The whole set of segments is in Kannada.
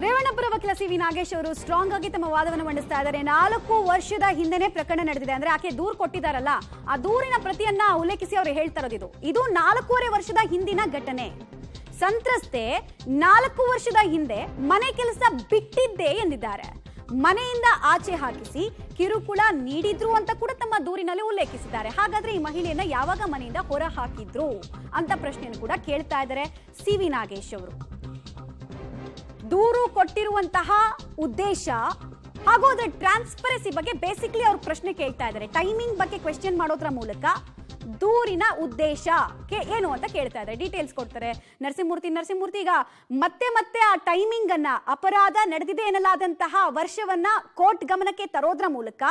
ರೇವಣ್ಣಪುರ ವಕೀಲ ಸಿ ವಿ ನಾಗೇಶ್ ಅವರು ಸ್ಟ್ರಾಂಗ್ ಆಗಿ ತಮ್ಮ ವಾದವನ್ನು ಮಂಡಿಸ್ತಾ ಇದ್ದಾರೆ. 4 ವರ್ಷದ ಹಿಂದೆನೆ ಪ್ರಕರಣ ನಡೆದಿದೆ. ಅಂದ್ರೆ ಆಕೆ ದೂರು ಕೊಟ್ಟಿದ್ದಾರಲ್ಲ, ಆ ದೂರಿನ ಪ್ರತಿಯನ್ನ ಉಲ್ಲೇಖಿಸಿ ಅವರು ಹೇಳ್ತಾ ಇರೋದು ಇದು 4.5 ವರ್ಷದ ಹಿಂದಿನ ಘಟನೆ. ಸಂತ್ರಸ್ತೆ 4 ವರ್ಷದ ಹಿಂದೆ ಮನೆ ಕೆಲಸ ಬಿಟ್ಟಿದ್ದೆ ಎಂದಿದ್ದಾರೆ. ಮನೆಯಿಂದ ಆಚೆ ಹಾಕಿಸಿ ಕಿರುಕುಳ ನೀಡಿದ್ರು ಅಂತ ಕೂಡ ತಮ್ಮ ದೂರಿನಲ್ಲಿ ಉಲ್ಲೇಖಿಸಿದ್ದಾರೆ. ಹಾಗಾದ್ರೆ ಈ ಮಹಿಳೆಯನ್ನ ಯಾವಾಗ ಮನೆಯಿಂದ ಹೊರ ಹಾಕಿದ್ರು ಅಂತ ಪ್ರಶ್ನೆಯನ್ನು ಕೂಡ ಕೇಳ್ತಾ ಇದ್ದಾರೆ ಸಿ ವಿ ನಾಗೇಶ್ ಅವರು. ದೂರು ಕೊಟ್ಟಿರುವಂತಹ ಉದ್ದೇಶ ಹಾಗೂ ಅದರ ಟ್ರಾನ್ಸ್ಪರೆನ್ಸಿ ಬಗ್ಗೆ ಬೇಸಿಕ್ಲಿ ಅವರು ಪ್ರಶ್ನೆ ಕೇಳ್ತಾ ಇದ್ದಾರೆ. ಟೈಮಿಂಗ್ ಬಗ್ಗೆ ಕ್ವೆಶ್ಚನ್ ಮಾಡೋದ್ರ ಮೂಲಕ ದೂರಿನ ಉದ್ದೇಶಕ್ಕೆ ಏನು ಅಂತ ಕೇಳ್ತಾ ಇದ್ದಾರೆ. ಡೀಟೇಲ್ಸ್ ಕೊಡ್ತಾರೆ ನರಸಿಂಹಮೂರ್ತಿ. ಈಗ ಮತ್ತೆ ಆ ಟೈಮಿಂಗ್ ಅನ್ನ, ಅಪರಾಧ ನಡೆದಿದೆ ಎನ್ನಲಾದಂತಹ ವರ್ಷವನ್ನ ಕೋರ್ಟ್ ಗಮನಕ್ಕೆ ತರೋದ್ರ ಮೂಲಕ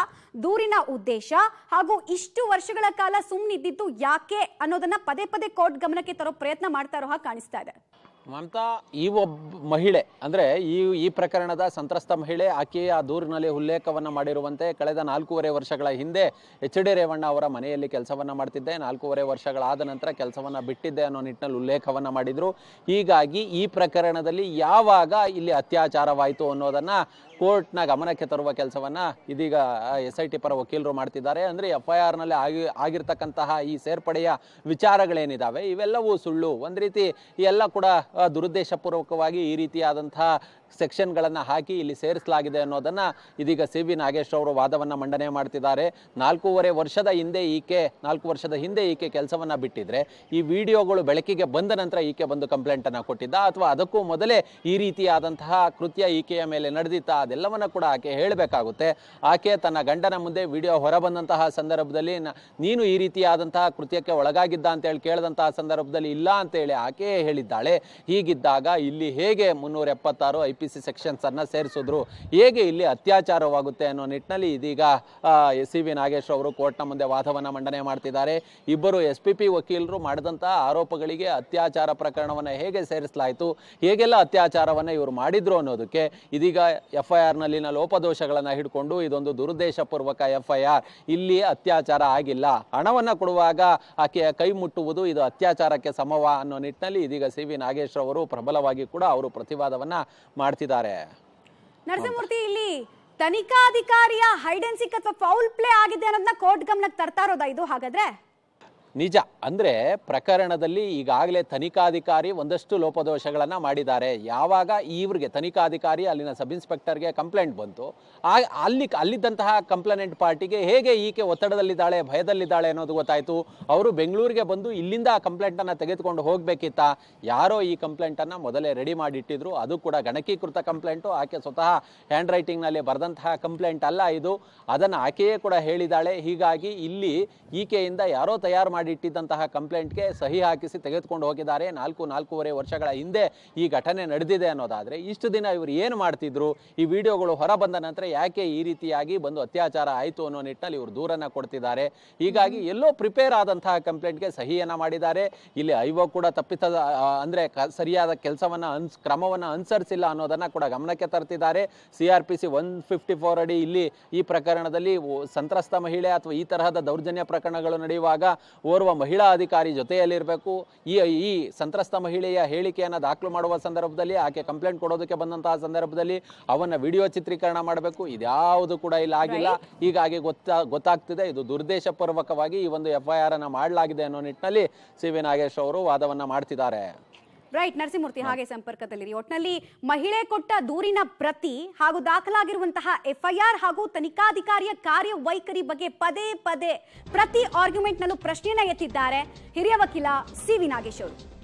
ದೂರಿನ ಉದ್ದೇಶ ಹಾಗೂ ಇಷ್ಟು ವರ್ಷಗಳ ಕಾಲ ಸುಮ್ಮನಿದ್ದಿದ್ದು ಯಾಕೆ ಅನ್ನೋದನ್ನ ಪದೇ ಪದೇ ಕೋರ್ಟ್ ಗಮನಕ್ಕೆ ತರೋ ಪ್ರಯತ್ನ ಮಾಡ್ತಾ ಇರೋ ಹಾಗೆ ಕಾಣಿಸ್ತಾ ಇದೆ. ಮಮತಾ, ಈ ಒಬ್ಬ ಮಹಿಳೆ ಅಂದರೆ ಈ ಪ್ರಕರಣದ ಸಂತ್ರಸ್ತ ಮಹಿಳೆ ಆಕೆಯ ದೂರಿನಲ್ಲಿ ಉಲ್ಲೇಖವನ್ನು ಮಾಡಿರುವಂತೆ ಕಳೆದ 4.5 ವರ್ಷಗಳ ಹಿಂದೆ ಎಚ್ ಡಿ ರೇವಣ್ಣ ಅವರ ಮನೆಯಲ್ಲಿ ಕೆಲಸವನ್ನು ಮಾಡ್ತಿದ್ದೆ, 4.5 ವರ್ಷಗಳಾದ ನಂತರ ಕೆಲಸವನ್ನು ಬಿಟ್ಟಿದ್ದೆ ಅನ್ನೋ ನಿಟ್ಟಿನಲ್ಲಿ ಉಲ್ಲೇಖವನ್ನು ಮಾಡಿದರು. ಹೀಗಾಗಿ ಈ ಪ್ರಕರಣದಲ್ಲಿ ಯಾವಾಗ ಇಲ್ಲಿ ಅತ್ಯಾಚಾರವಾಯಿತು ಅನ್ನೋದನ್ನು ಕೋರ್ಟ್ನ ಗಮನಕ್ಕೆ ತರುವ ಕೆಲಸವನ್ನು ಇದೀಗ SIT ಪರ ವಕೀಲರು ಮಾಡ್ತಿದ್ದಾರೆ. ಅಂದರೆ FIR ನಲ್ಲಿ ಆಗಿರ್ತಕ್ಕಂತಹ ಈ ಸೇರ್ಪಡೆಯ ವಿಚಾರಗಳೇನಿದ್ದಾವೆ ಇವೆಲ್ಲವೂ ಸುಳ್ಳು, ಒಂದು ರೀತಿ ಎಲ್ಲ ಕೂಡ ದುರುದ್ದೇಶಪೂರ್ವಕವಾಗಿ ಈ ರೀತಿಯಾದಂತಹ ಸೆಕ್ಷನ್ಗಳನ್ನು ಹಾಕಿ ಇಲ್ಲಿ ಸೇರಿಸಲಾಗಿದೆ ಅನ್ನೋದನ್ನು ಇದೀಗ ಸಿ ವಿ ನಾಗೇಶ್ ಅವರು ವಾದವನ್ನು ಮಂಡನೆ ಮಾಡ್ತಿದ್ದಾರೆ. 4 ವರ್ಷದ ಹಿಂದೆ ಈಕೆ ಕೆಲಸವನ್ನು ಬಿಟ್ಟಿದ್ರೆ ಈ ವಿಡಿಯೋಗಳು ಬೆಳಕಿಗೆ ಬಂದ ನಂತರ ಈಕೆ ಬಂದು ಕಂಪ್ಲೇಂಟನ್ನು ಕೊಟ್ಟಿದ್ದ, ಅಥವಾ ಅದಕ್ಕೂ ಮೊದಲೇ ಈ ರೀತಿಯಾದಂತಹ ಕೃತ್ಯ ಈಕೆಯ ಮೇಲೆ ನಡೆದಿತ್ತ, ಅದೆಲ್ಲವನ್ನ ಕೂಡ ಆಕೆ ಹೇಳಬೇಕಾಗುತ್ತೆ. ಆಕೆ ತನ್ನ ಗಂಡನ ಮುಂದೆ ವಿಡಿಯೋ ಹೊರಬಂದಂತಹ ಸಂದರ್ಭದಲ್ಲಿ ನೀನು ಈ ರೀತಿಯಾದಂತಹ ಕೃತ್ಯಕ್ಕೆ ಒಳಗಾಗಿದ್ದ ಅಂತೇಳಿ ಕೇಳಿದಂತಹ ಸಂದರ್ಭದಲ್ಲಿ ಇಲ್ಲ ಅಂತೇಳಿ ಆಕೆ ಹೇಳಿದ್ದಾಳೆ. ಹೀಗಿದ್ದಾಗ ಇಲ್ಲಿ ಹೇಗೆ 376 IPC ಸೆಕ್ಷನ್ಸ್ ಅನ್ನ ಸೇರಿಸಿದ್ರು, ಹೇಗೆ ಇಲ್ಲಿ ಅತ್ಯಾಚಾರವಾಗುತ್ತೆ ಅನ್ನೋ ನಿಟ್ಟಿನಲ್ಲಿ ಇದೀಗ ಸಿ ವಿ ನಾಗೇಶ್ ಅವರು ಕೋರ್ಟ್ನ ಮುಂದೆ ವಾದವನ್ನು ಮಂಡನೆ ಮಾಡ್ತಿದ್ದಾರೆ. ಇಬ್ಬರು SPP ವಕೀಲರು ಮಾಡಿದಂತಹ ಆರೋಪಗಳಿಗೆ ಅತ್ಯಾಚಾರ ಪ್ರಕರಣವನ್ನು ಹೇಗೆ ಸೇರಿಸಲಾಯಿತು, ಹೇಗೆಲ್ಲ ಅತ್ಯಾಚಾರವನ್ನು ಇವರು ಮಾಡಿದ್ರು ಅನ್ನೋದಕ್ಕೆ ಇದೀಗ FIR ನಲ್ಲಿನ ಲೋಪದೋಷಗಳನ್ನು ಹಿಡ್ಕೊಂಡು ಇದೊಂದು ದುರುದ್ದೇಶಪೂರ್ವಕ FIR, ಇಲ್ಲಿ ಅತ್ಯಾಚಾರ ಆಗಿಲ್ಲ, ಹಣವನ್ನು ಕೊಡುವಾಗ ಆಕೆಯ ಕೈ ಮುಟ್ಟುವುದು ಇದು ಅತ್ಯಾಚಾರಕ್ಕೆ ಸಮವ ಅನ್ನೋ ನಿಟ್ಟಿನಲ್ಲಿ ಇದೀಗ ಸಿ ವಿ ನಾಗೇಶ್ ಅವರು ಪ್ರಬಲವಾಗಿ ಕೂಡ ಅವರು ಪ್ರತಿವಾದವನ್ನ ಮಾಡ್ತಿದ್ದಾರೆ. ನರಸಿಂಹಮೂರ್ತಿ, ಇಲ್ಲಿ ತನಿಖಾಧಿಕಾರಿಯ ಹೈಡ್ ಅಂಡ್ ಸೀಕ್ ಅಥವಾ ಫೌಲ್ ಪ್ಲೇ ಆಗಿದೆ ಅನ್ನೋದನ್ನ ಕೋರ್ಟ್ ಗಮನಕ್ಕೆ ತರ್ತಾ ಇರೋದಾ ಇದು? ಹಾಗಾದ್ರೆ ನಿಜ. ಅಂದರೆ ಪ್ರಕರಣದಲ್ಲಿ ಈಗಾಗಲೇ ತನಿಖಾಧಿಕಾರಿ ಒಂದಷ್ಟು ಲೋಪದೋಷಗಳನ್ನು ಮಾಡಿದ್ದಾರೆ. ಯಾವಾಗ ಇವ್ರಿಗೆ ತನಿಖಾಧಿಕಾರಿ ಅಲ್ಲಿನ ಸಬ್ ಇನ್ಸ್ಪೆಕ್ಟರ್ಗೆ ಕಂಪ್ಲೇಂಟ್ ಬಂತು, ಅಲ್ಲಿದ್ದಂತಹ ಕಂಪ್ಲೇನೆಂಟ್ ಪಾರ್ಟಿಗೆ ಹೇಗೆ ಈಕೆ ಒತ್ತಡದಲ್ಲಿದ್ದಾಳೆ, ಭಯದಲ್ಲಿದ್ದಾಳೆ ಅನ್ನೋದು ಗೊತ್ತಾಯಿತು. ಅವರು ಬೆಂಗಳೂರಿಗೆ ಬಂದು ಇಲ್ಲಿಂದ ಆ ಕಂಪ್ಲೇಂಟನ್ನು ತೆಗೆದುಕೊಂಡು ಹೋಗಬೇಕಿತ್ತ. ಯಾರೋ ಈ ಕಂಪ್ಲೇಂಟನ್ನು ಮೊದಲೇ ರೆಡಿ ಮಾಡಿಟ್ಟಿದ್ರು, ಅದು ಕೂಡ ಗಣಕೀಕೃತ ಕಂಪ್ಲೇಂಟು, ಆಕೆ ಸ್ವತಃ ಹ್ಯಾಂಡ್ ರೈಟಿಂಗ್ನಲ್ಲಿ ಬರೆದಂತಹ ಕಂಪ್ಲೇಂಟ್ ಅಲ್ಲ ಇದು, ಅದನ್ನು ಆಕೆಯೇ ಕೂಡ ಹೇಳಿದ್ದಾಳೆ. ಹೀಗಾಗಿ ಇಲ್ಲಿ ಈಕೆಯಿಂದ ಯಾರೋ ತಯಾರು ಮಾಡಿಟ್ಟಿದ್ದಂತಹ ಕಂಪ್ಲೇಂಟ್ಗೆ ಸಹಿ ಹಾಕಿಸಿ ತೆಗೆದುಕೊಂಡು ಹೋಗಿದ್ದಾರೆ. 4.5 ವರ್ಷಗಳ ಹಿಂದೆ ಈ ಘಟನೆ ನಡೆದಿದೆ ಅನ್ನೋದಾದರೆ ಇಷ್ಟು ದಿನ ಇವರು ಏನು ಮಾಡ್ತಿದ್ರು, ಈ ವಿಡಿಯೋಗಳು ಹೊರ ಬಂದ ನಂತರ ಯಾಕೆ ಈ ರೀತಿಯಾಗಿ ಬಂದು ಅತ್ಯಾಚಾರ ಆಯಿತು ಅನ್ನೋ ನಿಟ್ಟಿನಲ್ಲಿ ಇವರು ದೂರನ್ನು ಕೊಡ್ತಿದ್ದಾರೆ. ಹೀಗಾಗಿ ಎಲ್ಲೋ ಪ್ರಿಪೇರ್ ಆದಂತಹ ಕಂಪ್ಲೇಂಟ್ಗೆ ಸಹಿಯನ್ನು ಮಾಡಿದ್ದಾರೆ. ಇಲ್ಲಿ ಐವೋ ಕೂಡ ತಪ್ಪಿತದ ಅಂದರೆ ಸರಿಯಾದ ಕ್ರಮವನ್ನು ಅನುಸರಿಸಿಲ್ಲ ಅನ್ನೋದನ್ನು ಕೂಡ ಗಮನಕ್ಕೆ ತರ್ತಿದ್ದಾರೆ. CRPC 154 ಅಡಿ ಇಲ್ಲಿ ಈ ಪ್ರಕರಣದಲ್ಲಿ ಸಂತ್ರಸ್ತ ಮಹಿಳೆ ಅಥವಾ ಈ ತರಹದ ದೌರ್ಜನ್ಯ ಪ್ರಕರಣಗಳು ನಡೆಯುವಾಗ ಓರ್ವ ಮಹಿಳಾ ಅಧಿಕಾರಿ ಜೊತೆಯಲ್ಲಿರಬೇಕು. ಈ ಸಂತ್ರಸ್ತ ಮಹಿಳೆಯ ಹೇಳಿಕೆಯನ್ನು ದಾಖಲು ಮಾಡುವ ಸಂದರ್ಭದಲ್ಲಿ, ಆಕೆ ಕಂಪ್ಲೇಂಟ್ ಕೊಡೋದಕ್ಕೆ ಬಂದಂತಹ ಸಂದರ್ಭದಲ್ಲಿ ಅವನ್ನ ವಿಡಿಯೋ ಚಿತ್ರೀಕರಣ ಮಾಡಬೇಕು. ಇದ್ಯಾವುದು ಕೂಡ ಇಲ್ಲ, ಆಗಿಲ್ಲ. ಹೀಗಾಗಿ ಗೊತ್ತಾಗ್ತಿದೆ ಇದು ದುರುದ್ದೇಶಪೂರ್ವಕವಾಗಿ ಈ ಒಂದು FIR ಅನ್ನು ಮಾಡಲಾಗಿದೆ ಅನ್ನೋ ನಿಟ್ಟಿನಲ್ಲಿ ಸಿ ವಿ ನಾಗೇಶ್ ಅವರು ವಾದವನ್ನ ಮಾಡ್ತಿದ್ದಾರೆ. ರೈಟ್ ನರಸಿಂಹಮೂರ್ತಿ, ಹಾಗೆ ಸಂಪರ್ಕದಲ್ಲಿರಿ. ಒಟ್ನಲ್ಲಿ ಮಹಿಳೆ ಕೊಟ್ಟ ದೂರಿನ ಪ್ರತಿ ಹಾಗೂ ದಾಖಲಾಗಿರುವಂತಹ FIR ಹಾಗೂ ತನಿಖಾಧಿಕಾರಿಯ ಕಾರ್ಯವೈಖರಿ ಬಗ್ಗೆ ಪದೇ ಪದೇ ಪ್ರತಿ ಆರ್ಗ್ಯುಮೆಂಟ್ ನಲ್ಲೂ ಪ್ರಶ್ನೆಯನ್ನ ಎತ್ತಿದ್ದಾರೆ ಹಿರಿಯ ವಕೀಲ ಸಿ ವಿ ನಾಗೇಶ್ ಅವರು.